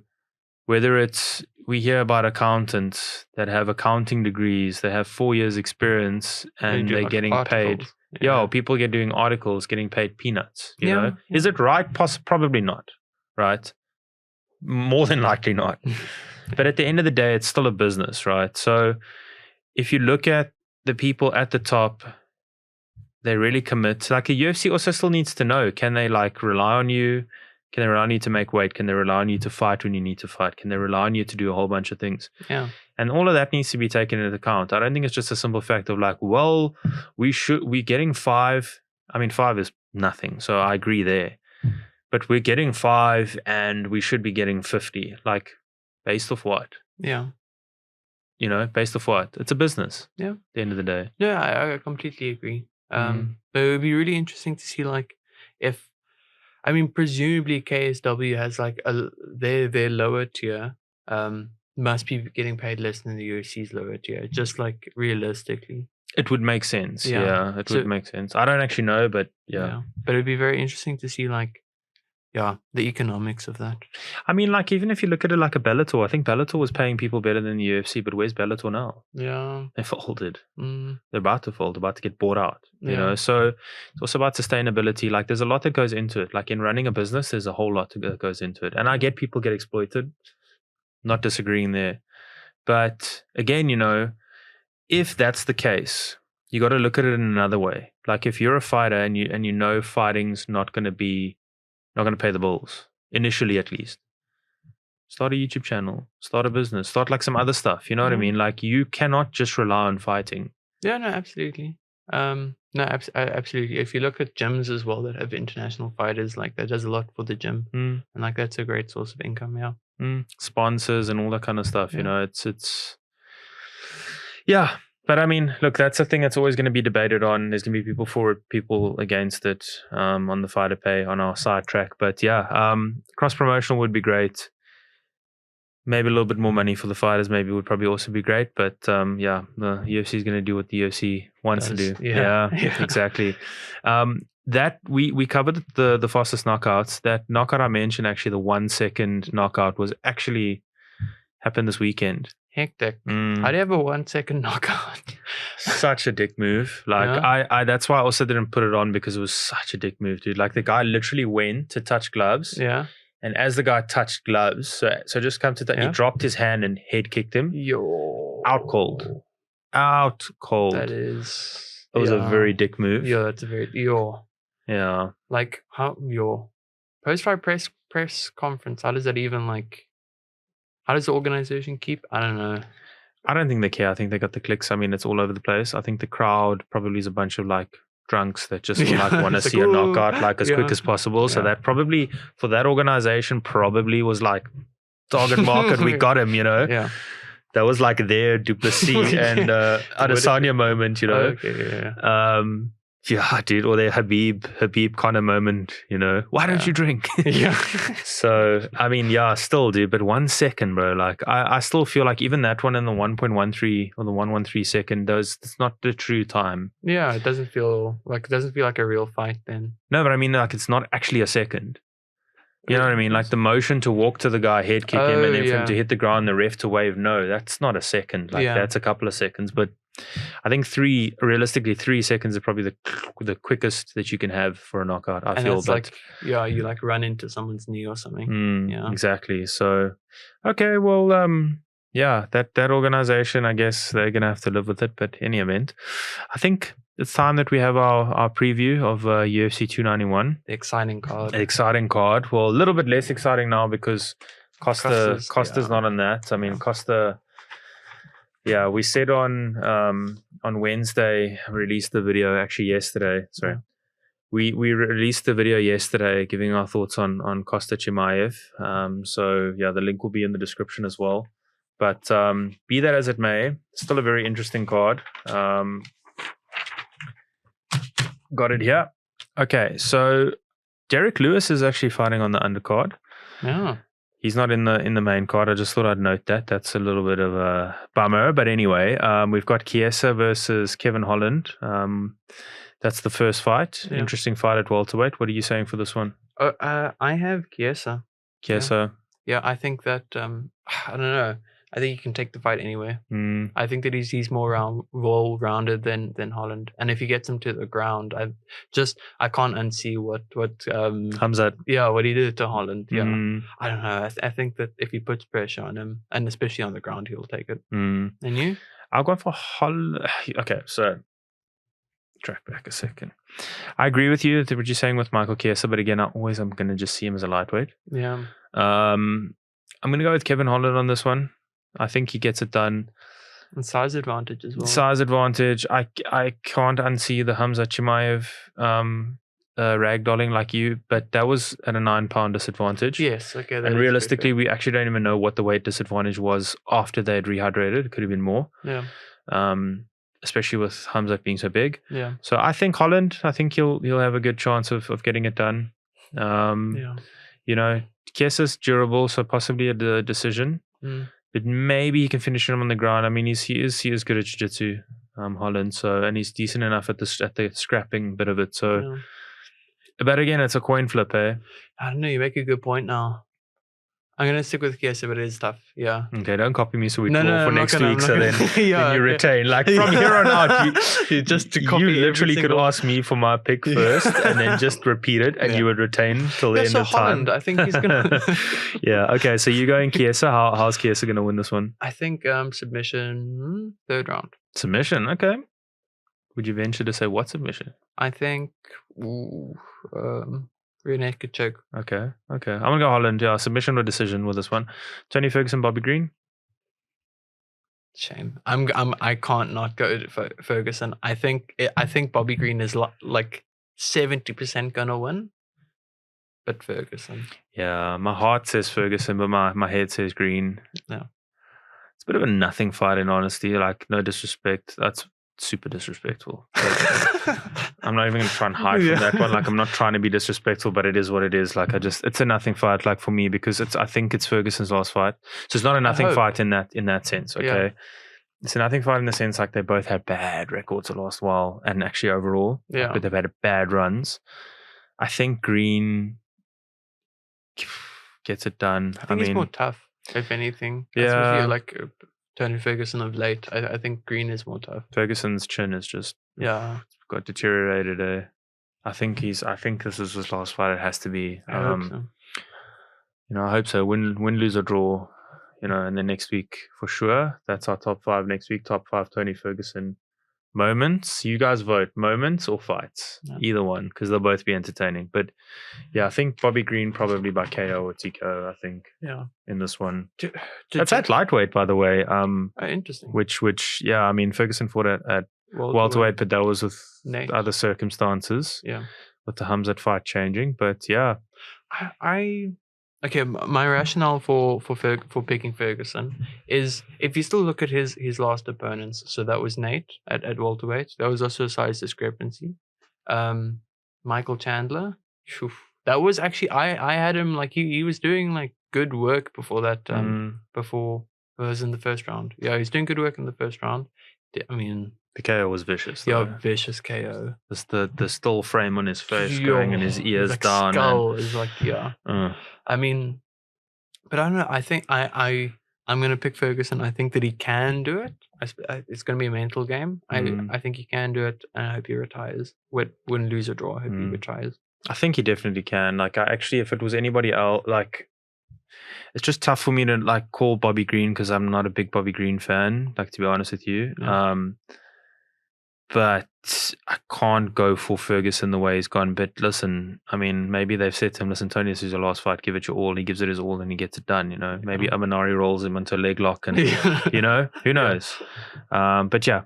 whether it's, we hear about accountants that have accounting degrees, they have 4 years experience and they're getting paid. Yeah, people get doing articles, getting paid peanuts, you know? Yeah. Is it right? Probably not, right? More than likely not. But at the end of the day, it's still a business, right? So if you look at the people at the top, they really commit. Like a UFC also still needs to know, can they like rely on you? Can they rely on you to make weight? Can they rely on you to fight when you need to fight? Can they rely on you to do a whole bunch of things? Yeah. And all of that needs to be taken into account. I don't think it's just a simple fact of like, well, we're getting 5. I mean, 5 is nothing. So I agree there. But we're getting 5 and we should be getting 50. Like, based off what? Yeah. You know, based off what? It's a business. Yeah. At the end of the day. Yeah, I completely agree. But it would be really interesting to see, like, if, I mean, presumably KSW has like their lower tier must be getting paid less than the UFC's lower tier, just like realistically. It would make sense. Yeah, it would make sense. I don't actually know, but yeah. But it'd be very interesting to see, like, the economics of that. I mean, like, even if you look at it like a Bellator, I think Bellator was paying people better than the UFC, but where's Bellator now? Yeah. They folded. They're about to fold, about to get bought out, you know? So it's also about sustainability. Like, there's a lot that goes into it. Like, in running a business, there's a whole lot that goes into it. And I get people get exploited, not disagreeing there. But again, you know, if that's the case, you got to look at it in another way. Like, if you're a fighter and you know fighting's not going to pay the bills, initially at least, start a YouTube channel, start a business, start like some other stuff. You know what I mean? Like, you cannot just rely on fighting. Yeah, no, absolutely. Absolutely. If you look at gyms as well that have international fighters, like, that does a lot for the gym, and like that's a great source of income. Yeah, sponsors and all that kind of stuff. You know, it's yeah. But I mean, look, that's a thing that's always going to be debated on. There's going to be people for it, people against it, on the fighter pay, on our side track. But yeah, cross promotional would be great. Maybe a little bit more money for the fighters maybe would probably also be great. But yeah, the UFC is going to do what the UFC wants to do. Yeah. Exactly. That we covered the fastest knockouts. That knockout I mentioned, actually, the 1 second knockout, was actually happened this weekend. Hectic. How do you have a 1 second knockout? Such a dick move. Like, I that's why I also didn't put it on, because it was such a dick move, dude. Like, the guy literally went to touch gloves. Yeah. And as the guy touched gloves, so just come to that, he dropped his hand and head kicked him. Out cold. That is. It was a very dick move. Yeah, that's a very Yeah. Like, how post-fight press conference? How does that even, like? How does the organization keep? I don't know. I don't think they care. I think they got the clicks. I mean, it's all over the place. I think the crowd probably is a bunch of like drunks that just like want to see a knockout like as quick as possible. So that probably, for that organization, probably was like target market. We got him, you know. Yeah. That was like their Duplessis and Adesanya moment, you know. Okay, yeah, dude, or their Khabib Conor moment, you know. Why don't you drink? Yeah. So, I mean, yeah, still, dude, but 1 second, bro. Like, I still feel like even that one in the 1.13 or the 113 second, it's not the true time. Yeah, it doesn't feel like a real fight then. No, but I mean, like, it's not actually a second. You know what I mean? Like, the motion to walk to the guy, head kick him, and then for him to hit the ground, the ref to wave, no, that's not a second. Like, that's a couple of seconds. But I think realistically, 3 seconds is probably the quickest that you can have for a knockout, I feel. But like, you like run into someone's knee or something. Yeah, exactly. So, okay, well, yeah, that organization, I guess they're going to have to live with it. But in any event, I think it's time that we have our preview of UFC 291. The exciting card. Well, a little bit less exciting now because Costa's not on that. I mean, Costa. Yeah, we said on Wednesday, released the video actually yesterday. Sorry. Yeah. We released the video yesterday giving our thoughts on Costa Chimaev. So yeah, the link will be in the description as well. But be that as it may, still a very interesting card. Got it here. Okay, so Derek Lewis is actually fighting on the undercard. Yeah. He's not in the main card. I just thought I'd note that. That's a little bit of a bummer. But anyway, we've got Chiesa versus Kevin Holland. That's the first fight. Yeah. Interesting fight at welterweight. What are you saying for this one? I have Chiesa. Chiesa. Yeah, I think that I don't know. I think he can take the fight anywhere. I think that he's more well-rounded than Holland, and if he gets him to the ground, I can't unsee what Hamzat. Yeah, what he did to Holland. Yeah, I don't know. I think that if he puts pressure on him, and especially on the ground, he'll take it. And you? I'll go for Holland. Okay, so track back a second. I agree with you that what you're saying with Michael Chiesa, but again, I'm going to just see him as a lightweight. Yeah. I'm going to go with Kevin Holland on this one. I think he gets it done. And size advantage as well. Size advantage. I can't unsee the Hamzat Chimaev ragdolling like you, but that was at a 9-pound disadvantage. Yes, okay. And realistically, we actually don't even know what the weight disadvantage was after they had rehydrated. It could have been more. Yeah. Especially with Hamzat being so big. Yeah. So I think Holland, he'll have a good chance of getting it done. Yeah. You know, Chiesa's durable, so possibly a decision. But maybe he can finish him on the ground. I mean, he is good at jiu-jitsu, Holland. So, and he's decent enough at the scrapping bit of it. So, but again, it's a coin flip, eh? I don't know. You make a good point now. I'm gonna stick with Chiesa, but it is tough. Yeah. Okay, don't copy me so we No, for next week. So then, yeah, then you retain. Like from here on out, you just to copy. You literally could ask me for my pick first, and then just repeat it, and you would retain till the end of Holland, time. I think he's gonna. Yeah. Okay. So you're going Chiesa. How's Chiesa gonna win this one? I think submission, third round. Submission. Okay. Would you venture to say what submission? I think. Rear naked choke. Okay. I'm gonna go Holland. Yeah, submission or decision with this one. Tony Ferguson, Bobby Green. Shame. I can't not go to Ferguson. I think Bobby Green is like 70% gonna win, but Ferguson. Yeah, my heart says Ferguson, but my head says Green. Yeah, it's a bit of a nothing fight in honesty. Like no disrespect. That's super disrespectful. I'm not even going to try and hide from that one. Like I'm not trying to be disrespectful, but it is what it is. Like it's a nothing fight. Like for me, because I think it's Ferguson's last fight, so it's not a nothing fight in that sense. Okay, it's a nothing fight in the sense like they both had bad records the last while, and actually overall, but they've had bad runs. I think Green gets it done. I mean, he's more tough, if anything. That's like Tony Ferguson of late. I think Green is more tough. Ferguson's chin is just got deteriorated. I think this is his last fight. It has to be. I hope so. You know, I hope so. Win, lose or draw. You know, and then next week for sure. That's our top 5 next week. Top 5 Tony Ferguson moments. You guys vote moments or fights, either one, because they'll both be entertaining. But yeah, I think Bobby Green probably by KO or TKO. I think in this one. That's at lightweight, by the way. Interesting. Which I mean Ferguson fought at welterweight, but that was with other circumstances. Yeah, with the Hamzat fight changing. But yeah, okay. My rationale for picking Ferguson is if you still look at his last opponents. So that was Nate at welterweight. That was also a size discrepancy. Michael Chandler. That was actually I had him like he was doing like good work before that. Before it was in the first round. Yeah, he's doing good work in the first round. I mean. The KO was vicious. Though. Yeah, vicious KO. Just the still frame on his face going and his ears like down. Skull is like I mean, but I don't know. I think I'm gonna pick Ferguson. I think that he can do it. It's gonna be a mental game. I think he can do it, and I hope he retires. Win, lose or draw. I hope he retires. I think he definitely can. Like if it was anybody else, like. It's just tough for me to like call Bobby Green because I'm not a big Bobby Green fan. Like to be honest with you. but I can't go for Ferguson the way he's gone. But listen, I mean, maybe they've said to him, listen, Tony, this is your last fight, give it your all. He gives it his all and he gets it done, you know. Maybe Aminari rolls him into a leg lock and, you know, who knows? But yeah,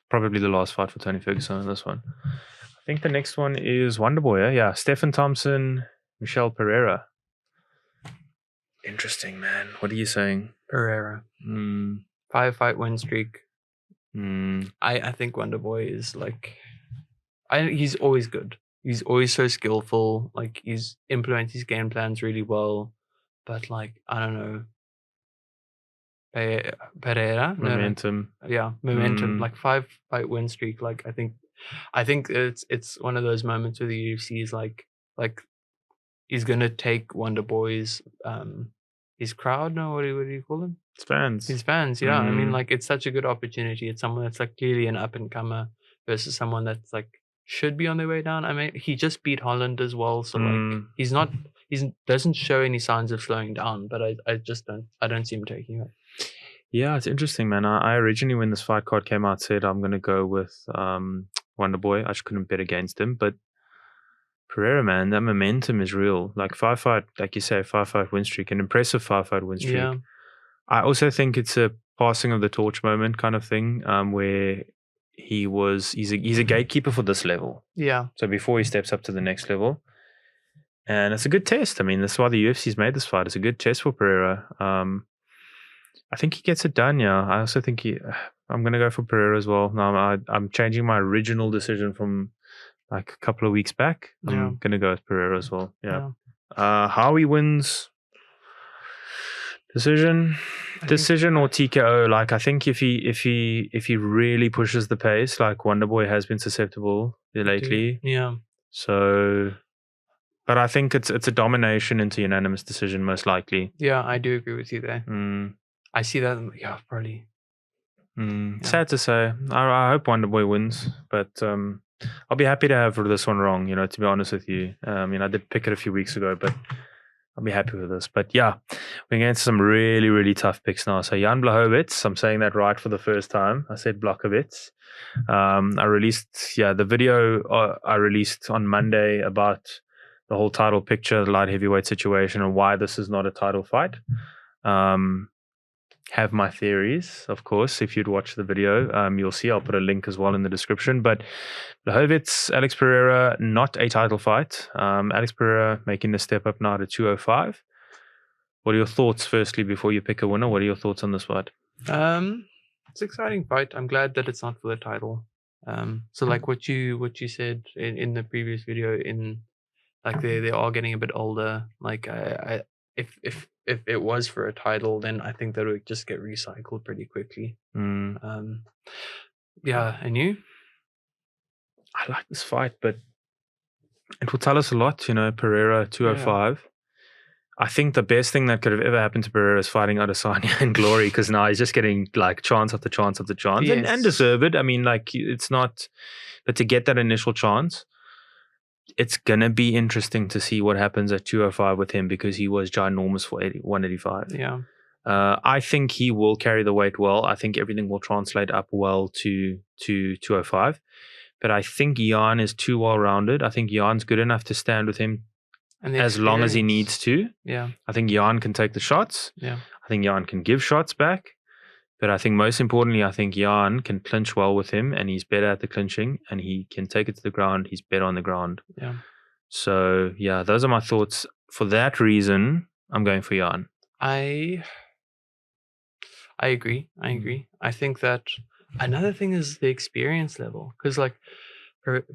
probably the last fight for Tony Ferguson in this one. I think the next one is Wonderboy, yeah? Stephen Thompson, Michel Pereira. Interesting, man. What are you saying? Pereira. 5-fight win streak. I think Wonderboy is like, he's always good. He's always so skillful. Like, he's implements his game plans really well. But like, I don't know. Pereira? Momentum. No. Yeah, momentum. Like 5-fight win streak. Like, I think it's one of those moments where the UFC is like he's gonna take Wonderboy's his crowd. No, what do you call them? His fans, yeah. I mean, like, it's such a good opportunity. It's someone that's like clearly an up and comer versus someone that's like should be on their way down. I mean, he just beat Holland as well, so like he doesn't show any signs of slowing down. But I don't see him taking it. Yeah, it's interesting, man. I originally, when this fight card came out, said I'm gonna go with Wonderboy. I just couldn't bet against him, but Pereira, man, that momentum is real. Like 5-fight, like you say, 5-fight win streak, an impressive 5-fight win streak. Yeah. I also think it's a passing of the torch moment kind of thing, where he's a gatekeeper for this level. Yeah. So before he steps up to the next level, and it's a good test. I mean, that's why the UFC's made this fight. It's a good test for Pereira. I think he gets it done. Yeah. I also think I'm going to go for Pereira as well. Now I'm changing my original decision from like a couple of weeks back. I'm going to go with Pereira as well. Yeah. How he wins. Decision or TKO. Like, I think if he really pushes the pace, like Wonderboy has been susceptible lately. Yeah. So, but I think it's a domination into unanimous decision most likely. Yeah, I do agree with you there. I see that. Yeah, probably. Sad to say. I hope Wonderboy wins, but I'll be happy to have this one wrong. You know, to be honest with you. I did pick it a few weeks ago, but I'll be happy with this. But yeah, we're getting some really, really tough picks now. So Jan Blachowicz, I'm saying that right for the first time. I said Blachowicz. I released, the video I released on Monday about the whole title picture, the light heavyweight situation, and why this is not a title fight. Have my theories, of course. If you'd watch the video, you'll see. I'll put a link as well in the description. But Blachowicz, Alex Pereira, not a title fight. Alex Pereira making the step up now to 205. What are your thoughts, firstly, before you pick a winner? What are your thoughts on this fight? It's an exciting fight. I'm glad that it's not for the title. So like what you said in the previous video, in like they are getting a bit older. Like if it was for a title, then I think that would just get recycled pretty quickly. Yeah, and you? I like this fight, but it will tell us a lot. You know, Pereira 205. Yeah. I think the best thing that could have ever happened to Pereira is fighting Adesanya in glory, because now he's just getting like chance after chance after chance, and deserve it. I mean, like, it's not, but to get that initial chance, it's gonna be interesting to see what happens at 205 with him, because he was ginormous for 185. Yeah. I think he will carry the weight well. I think everything will translate up well to 205. But I think Jan is too well rounded. I think Jan's good enough to stand with him as long as he needs to. Yeah. I think Jan can take the shots. Yeah. I think Jan can give shots back. But I think most importantly, I think Jan can clinch well with him, and he's better at the clinching, and he can take it to the ground. He's better on the ground. Yeah. So, yeah, those are my thoughts. For that reason, I'm going for Jan. I agree. I think that another thing is the experience level, because like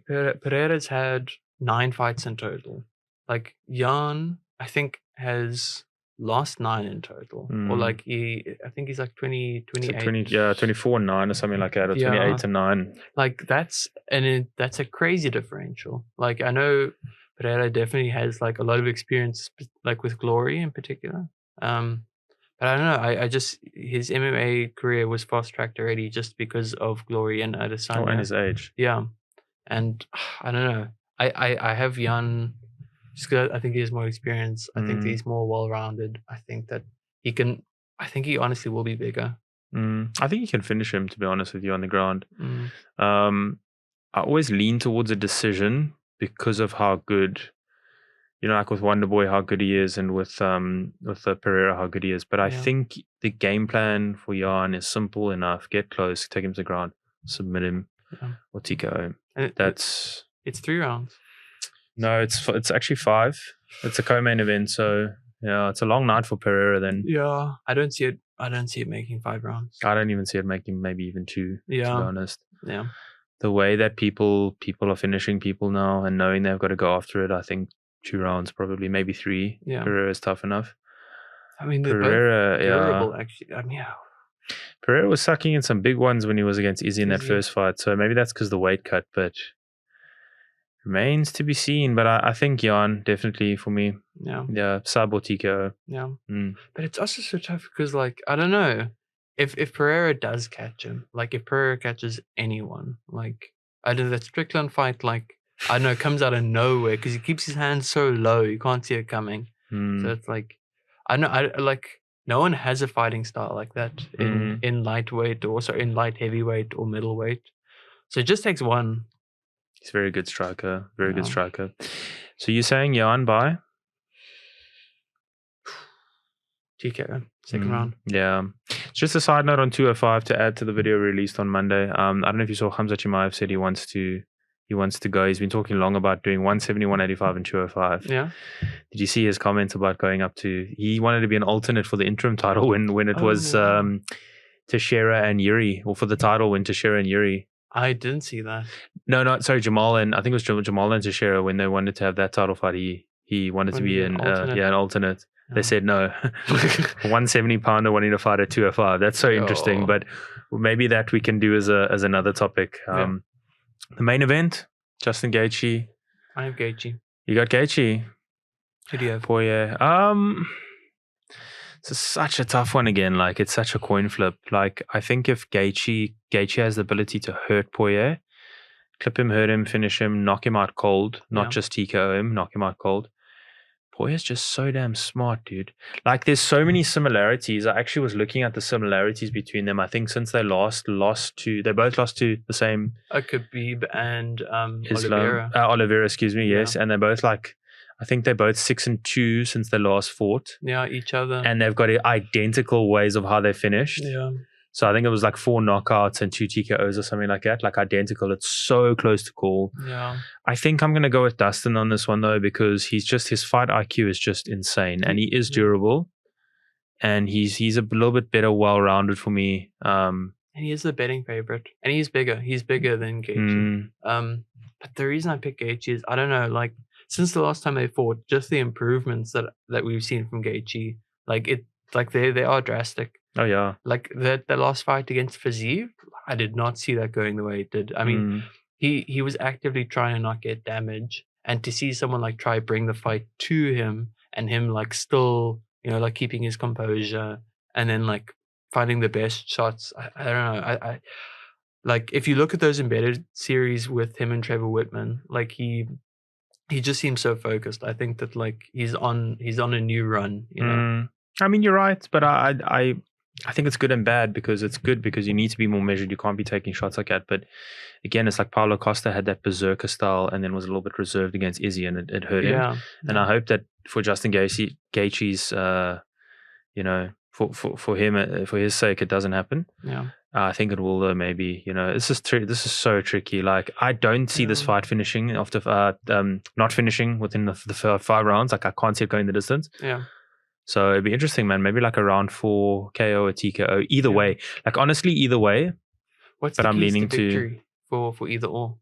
Pereira's had 9 fights in total. Like Jan, I think, has lost 9 in total, or like I think he's like 28. 24-9 or something like that, or 28-9. Like that's a crazy differential. Like, I know Pereira definitely has like a lot of experience, like with Glory in particular. But I don't know. I just, his MMA career was fast tracked already just because of Glory and Adesanya. Oh, and his age. Yeah, and I don't know. I have Jan. Just because I think he has more experience. I think he's more well-rounded. I think that he can. I think he honestly will be bigger. I think you can finish him, to be honest with you, on the ground. Mm. I always lean towards a decision because of how good, like with Wonderboy, how good he is, and with Pereira, how good he is. But I think the game plan for Jan is simple enough: get close, take him to the ground, submit him, or TKO him. It's 3 rounds. No, it's actually 5. It's a co-main event, so yeah, it's a long night for Pereira then. Yeah, I don't see it making 5 rounds. I don't even see it making maybe even 2. Yeah, to be honest. Yeah. The way that people are finishing people now and knowing they've got to go after it, I think 2 rounds, probably maybe 3. Yeah. Pereira is tough enough. I mean, they're Pereira, both durable, actually. I mean, yeah. Pereira was sucking in some big ones when he was against Izzy in that first fight, so maybe that's because the weight cut, but remains to be seen. But I think Jan, definitely for me. Yeah, sub or TKO. Yeah. But it's also so tough because, like, I don't know. If Pereira does catch him, like if Pereira catches anyone, like I don't know, that Strickland fight, like I don't know, comes out of nowhere because he keeps his hands so low, you can't see it coming. So it's like, I know, like no one has a fighting style like that in lightweight or also in light heavyweight or middleweight. So it just takes one. He's a very good striker, good striker. So you're saying Jan by? TKO, second round. Yeah. Just a side note on 205 to add to the video released on Monday. I don't know if you saw Khamzat Chimaev said he wants to go. He's been talking long about doing 170, 185 and 205. Yeah. Did you see his comments about going up to, he wanted to be an alternate for the interim title when it was Teixeira and Yuri, or for the title when Teixeira and Yuri. I didn't see that. No, sorry, Jamal, and I think it was Jamal and Teixeira when they wanted to have that title fight. He wanted to be an alternate. They said no. 170 pounder wanting to fight at 205. That's so interesting. But maybe that we can do as another topic. The main event, Justin Gaethje. I have Gaethje. You got Gaethje. Who do you have? Poirier. It's such a tough one again. Like it's such a coin flip. Like I think if Gaethje has the ability to hurt Poirier, clip him, hurt him, finish him, knock him out cold, not just TKO him, knock him out cold. Poirier's just so damn smart, dude. Like there's so many similarities. I actually was looking at the similarities between them. I think since they both lost to the same Khabib and Oliveira. Oliveira, excuse me, yes. And they're both I think they're both 6-2 since they last fought. Yeah, each other. And they've got identical ways of how they finished. Yeah. So I think it was like 4 knockouts and 2 TKOs or something like that. Like identical. It's so close to call. Yeah. I think I'm going to go with Dustin on this one though, because his fight IQ is just insane. And he is durable. And he's a little bit better, well-rounded for me. And he is the betting favorite. And he's bigger. He's bigger than Gaethje. But the reason I picked Gaethje is, I don't know, like since the last time they fought, just the improvements that we've seen from Gaethje, they are drastic. Oh yeah. Like the last fight against Fiziev, I did not see that going the way it did. I mean, he was actively trying to not get damage, and to see someone like try bring the fight to him and him like still, like keeping his composure and then like finding the best shots. I don't know. I like if you look at those embedded series with him and Trevor Whitman, like he just seems so focused. I think that like he's on a new run. I mean, you're right, but I think it's good and bad, because it's good because you need to be more measured. You can't be taking shots like that. But again, it's like Paulo Costa had that berserker style and then was a little bit reserved against Izzy, and it hurt him. And I hope that for Justin Gaethje's, for him, for his sake, it doesn't happen. Yeah. I think it will though. Maybe this is so tricky. Like I don't see this fight finishing after not finishing within the 5 rounds. Like I can't see it going the distance. Yeah. So it'd be interesting, man. Maybe like a round 4 KO or TKO. Either way. Like honestly, either way. What's the keys to victory for either or?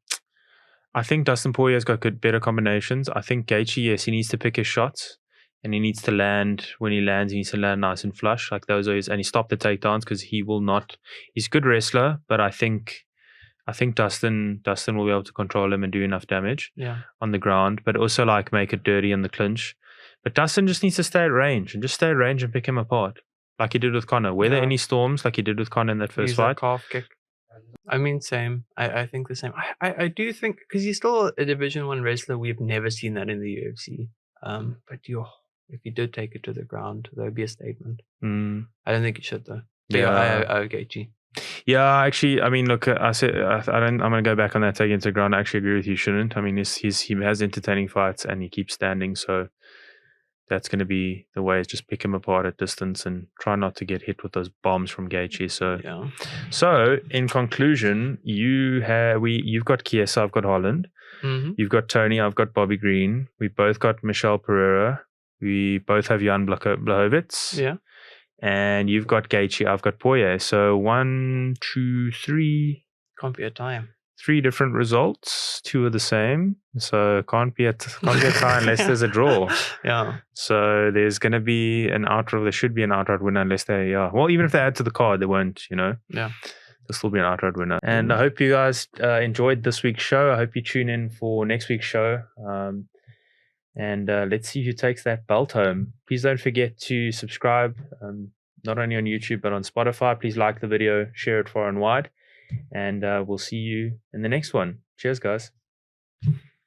I think Dustin Poirier's got better combinations. I think Gaethje, yes, he needs to pick his shots. And he needs to land, when he lands, he needs to land nice and flush. Like those are his, and he stopped the takedowns because he will not. He's a good wrestler, but I think Dustin will be able to control him and do enough damage on the ground, but also like make it dirty in the clinch. But Dustin just needs to stay at range and pick him apart, like he did with Conor. Were there any storms like he did with Conor in that first fight? That calf kick. I mean, same. I think the same. I do think, because he's still a Division 1 wrestler, we've never seen that in the UFC. But if you did take it to the ground, that would be a statement. I don't think you should though. Yeah, I owe Gaethje. Yeah, actually, I mean, look, I said I'm going to go back on that taking into ground. I actually agree with you. Shouldn't. I mean, he has entertaining fights and he keeps standing, so that's going to be the way. Is just pick him apart at distance and try not to get hit with those bombs from Gaethje. So in conclusion, you've got Chiesa, I've got Holland. Mm-hmm. You've got Tony, I've got Bobby Green. We both got Michel Pereira. We both have Jan Blachowicz. Yeah. And you've got Gaethje, I've got Poirier. So 1, 2, 3. Can't be a tie. 3 different results. 2 are the same. So can't be a tie unless there's a draw. Yeah. So there's going to be there should be an outright winner unless they, well, even if they add to the card, they won't, Yeah. There'll still be an outright winner. And I hope you guys enjoyed this week's show. I hope you tune in for next week's show. And let's see who takes that belt home. Please don't forget to subscribe, not only on YouTube, but on Spotify. Please like the video, share it far and wide. And we'll see you in the next one. Cheers, guys.